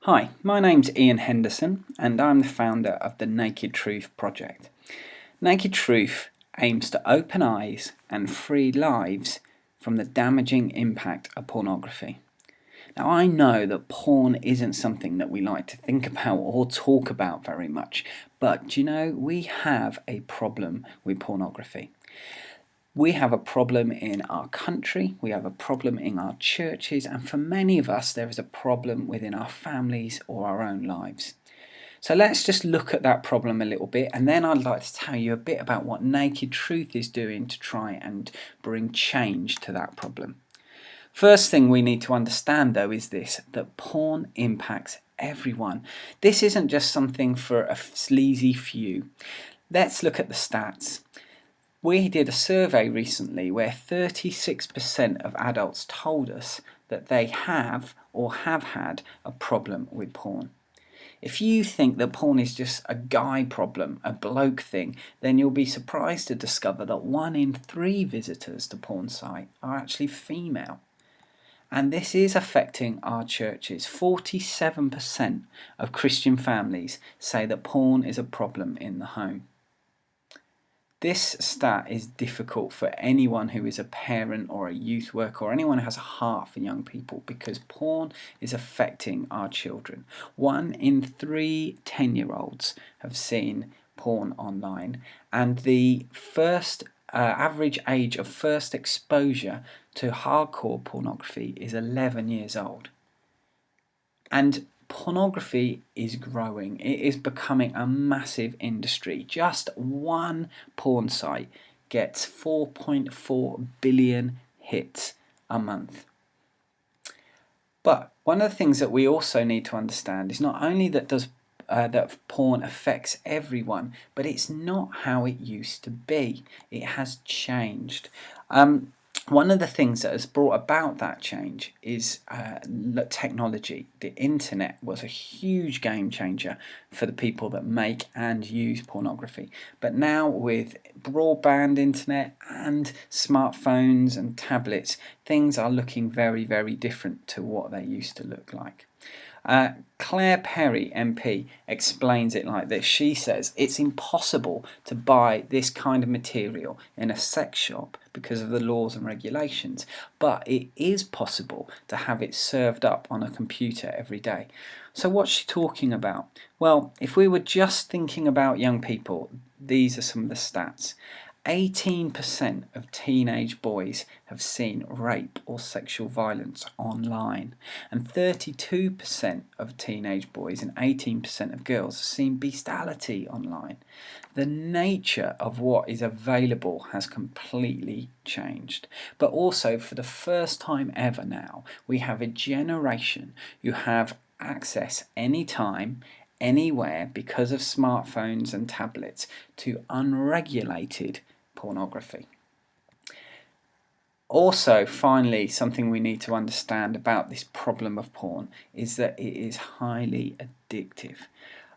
Hi, my name's Ian Henderson and I'm the founder of the Naked Truth Project. Naked Truth aims to open eyes and free lives from the damaging impact of pornography. Now I know that porn isn't something that we like to think about or talk about very much, but you know, we have a problem with pornography. We have a problem in our country, we have a problem in our churches, and for many of us there is a problem within our families or our own lives. So let's just look at that problem a little bit, and then I'd like to tell you a bit about what Naked Truth is doing to try and bring change to that problem. First thing we need to understand though is this, that porn impacts everyone. This isn't just something for a sleazy few. Let's look at the stats. We did a survey recently where 36% of adults told us that they have or have had a problem with porn. If you think that porn is just a guy problem, a bloke thing, then you'll be surprised to discover that 1 in 3 visitors to porn site are actually female. And this is affecting our churches. 47% of Christian families say that porn is a problem in the home. This stat is difficult for anyone who is a parent or a youth worker or anyone who has a heart for young people, because porn is affecting our children. 1 in 3 10-year-olds have seen porn online, and the first average age of first exposure to hardcore pornography is 11 years old. And pornography is growing. It is becoming a massive industry. Just one porn site gets 4.4 billion hits a month. But one of the things that we also need to understand is not only that that porn affects everyone, but it's not how it used to be. It has changed. One of the things that has brought about that change is technology. The internet was a huge game changer for the people that make and use pornography. But now with broadband internet and smartphones and tablets, things are looking very, very different to what they used to look like. Claire Perry, MP, explains it like this. She says, it's impossible to buy this kind of material in a sex shop because of the laws and regulations, but it is possible to have it served up on a computer every day. So what's she talking about? Well, if we were just thinking about young people, these are some of the stats. 18% of teenage boys have seen rape or sexual violence online, and 32% of teenage boys and 18% of girls have seen bestiality online. The nature of what is available has completely changed. But also, for the first time ever now, we have a generation who have access anytime, anywhere, because of smartphones and tablets, to unregulated pornography. Also, finally, something we need to understand about this problem of porn is that it is highly addictive.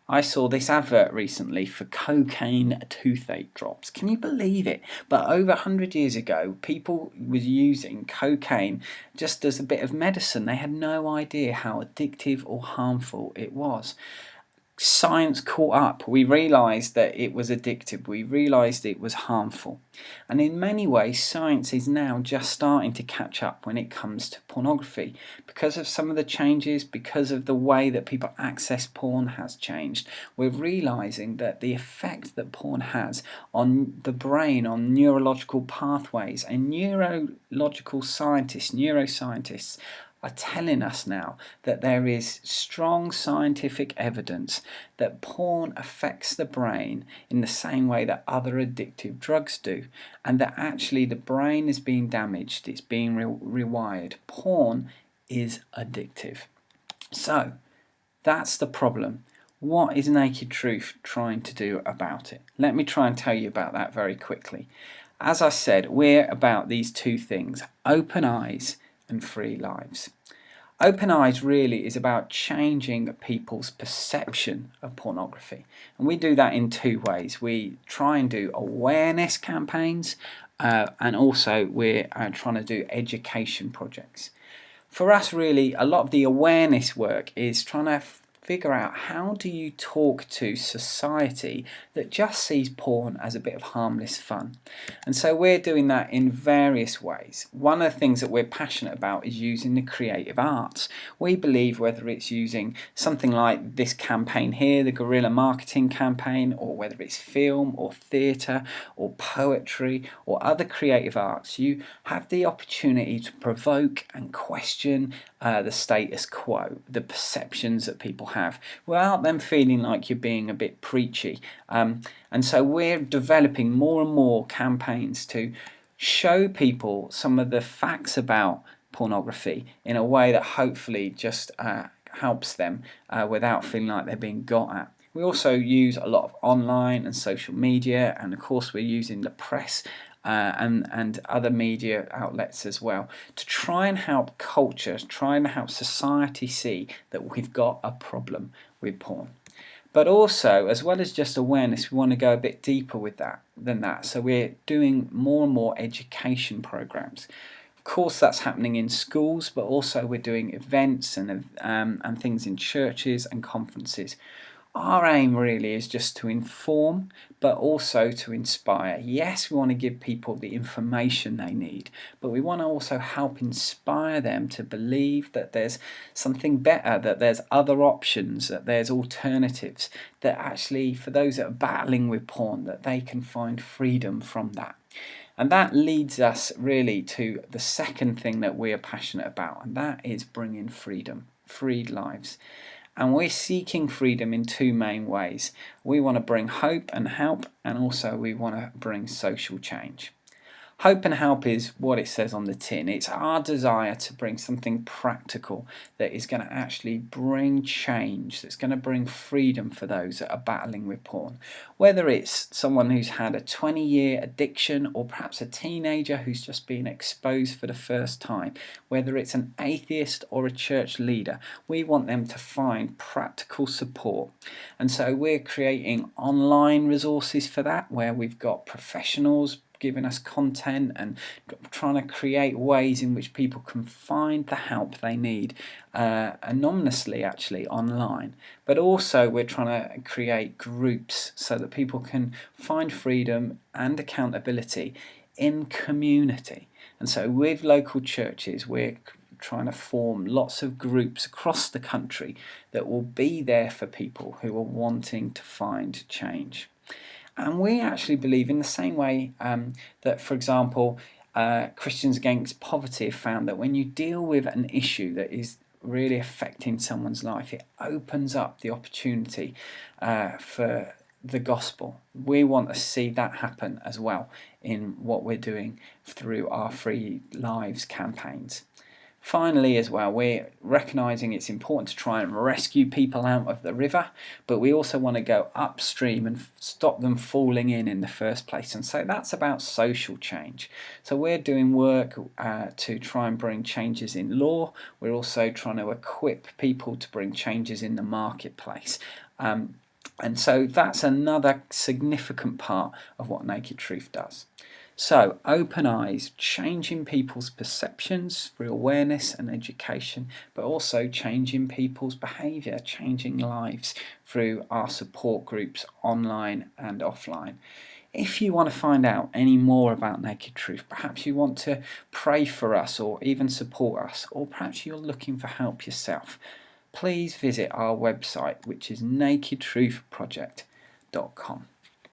I saw this advert recently for cocaine toothache drops. Can you believe it? But over 100 years ago, people were using cocaine just as a bit of medicine. They had no idea how addictive or harmful it was. Science caught up. We realised that it was addictive. We realised it was harmful. And in many ways, science is now just starting to catch up when it comes to pornography. Because of some of the changes, because of the way that people access porn has changed, we're realising that the effect that porn has on the brain, on neurological pathways, and neuroscientists, are telling us now that there is strong scientific evidence that porn affects the brain in the same way that other addictive drugs do, and that actually the brain is being damaged, it's being rewired. Porn is addictive. So that's the problem. What is Naked Truth trying to do about it? Let me try and tell you about that very quickly. As I said, we're about these two things: open eyes and free lives. Open Eyes really is about changing people's perception of pornography, and we do that in two ways. We try and do awareness campaigns, and also we're trying to do education projects. for us really, a lot of the awareness work is trying to figure out how do you talk to society that just sees porn as a bit of harmless fun. And so we're doing that in various ways. One of the things that we're passionate about is using the creative arts. We believe whether it's using something like this campaign here, the guerrilla marketing campaign, or whether it's film or theatre or poetry or other creative arts, you have the opportunity to provoke and question the status quo, the perceptions that people have, without them feeling like you're being a bit preachy. And so we're developing more and more campaigns to show people some of the facts about pornography in a way that hopefully just helps them without feeling like they're being got at. We also use a lot of online and social media, and of course we're using the press and other media outlets as well, to try and help culture, try and help society see that we've got a problem with porn. But also, as well as just awareness, we want to go a bit deeper with that than that. So we're doing more and more education programs. Of course, that's happening in schools, but also we're doing events and things in churches and conferences. Our aim really is just to inform, but also to inspire. Yes, we want to give people the information they need, but we want to also help inspire them to believe that there's something better, that there's other options, that there's alternatives, that actually for those that are battling with porn, that they can find freedom from that. And that leads us really to the second thing that we are passionate about, and that is bringing freedom, freed lives. And we're seeking freedom in two main ways. We want to bring hope and help, and also we want to bring social change. Hope and help is what it says on the tin. It's our desire to bring something practical that is going to actually bring change, that's going to bring freedom for those that are battling with porn. Whether it's someone who's had a 20-year addiction, or perhaps a teenager who's just been exposed for the first time, whether it's an atheist or a church leader, we want them to find practical support. And so we're creating online resources for that, where we've got professionals giving us content and trying to create ways in which people can find the help they need anonymously, actually, online. But also we're trying to create groups so that people can find freedom and accountability in community. And so with local churches, we're trying to form lots of groups across the country that will be there for people who are wanting to find change. And we actually believe, in the same way that, for example, Christians Against Poverty have found that when you deal with an issue that is really affecting someone's life, it opens up the opportunity for the gospel. We want to see that happen as well in what we're doing through our Free Lives campaigns. Finally, as well, we're recognising it's important to try and rescue people out of the river, but we also want to go upstream and stop them falling in the first place. And so that's about social change. So we're doing work to try and bring changes in law. We're also trying to equip people to bring changes in the marketplace. And so that's another significant part of what Naked Truth does. So, open eyes, changing people's perceptions through awareness and education, but also changing people's behaviour, changing lives through our support groups online and offline. If you want to find out any more about Naked Truth, perhaps you want to pray for us or even support us, or perhaps you're looking for help yourself, please visit our website, which is nakedtruthproject.com.